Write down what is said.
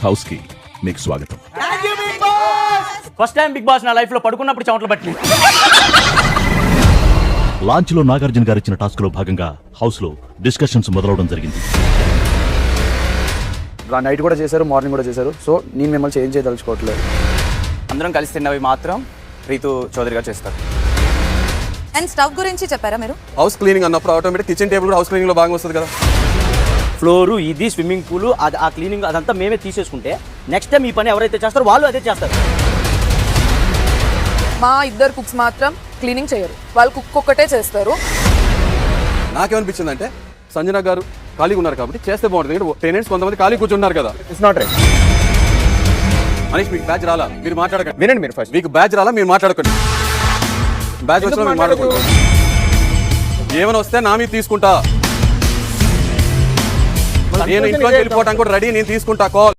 House కి మీకు స్వాగతం. ఫస్ట్ టైం బిగ్ బాస్ నా లైఫ్ లో పడుకున్నప్పుడు చెమటలు పట్టి. లాంచ్ లో నాగార్జున గారు ఇచ్చిన టాస్క్ లో భాగంగా హౌస్ లో డిస్కషన్స్ మొదలవడం జరిగింది. నైట్ కూడా చేశారు, మార్నింగ్ కూడా చేశారు. సో నేను మిమ్మల్ని చేంజ్ చేయదలుచుకోవట్లేదు. అందరం కలిసి తిన్నవి మాత్రం రీతు చౌదరి గారు చేస్తారు. అండ్ స్టవ్ గురించి చెప్పారా మీరు? హౌస్ క్లీనింగ్ అన్నప్పుడు ఆటోమేటిక్ కిచెన్ టేబుల్ కూడా హౌస్ క్లీనింగ్ లో బాగా వస్తుంది కదా. ఫ్లోరు ఇది స్విమ్మింగ్ పూల్ అది ఆ క్లీనింగ్ అదంతా మేమే తీసేసుకుంటే నెక్స్ట్ టైం ఈ పని ఎవరైతే చేస్తారో వాళ్ళు అదే చేస్తారు. మా ఇద్దరు కుక్స్ మాత్రం క్లీనింగ్ చేయరు, వాళ్ళు కుక్ ఒక్కటే చేస్తారు. నాకేమనిపించింది అంటే సంజన గారు ఖాళీగా ఉన్నారు కాబట్టి చేస్తే బాగుంటుంది. ఎందుకంటే టెనెంట్స్ కొంతమంది ఖాళీ కూర్చున్నారు కదా. It's not right. మనీష్ మీకు బ్యాచ్ రాలా, మీరు మాట్లాడకండి. వినండి మీరు ఫస్ట్. మీకు బ్యాచ్ రాలా, మీరు మాట్లాడకండి. బ్యాచ్ వచ్చినా మీరు మాట్లాడకండి. ఏమైనా వస్తే నా మీద తీసుకుంటా. నేను ఇంట్లోకి వెళ్ళిపోవడానికి కూడా రెడీ, నేను తీసుకుంటా కాల్.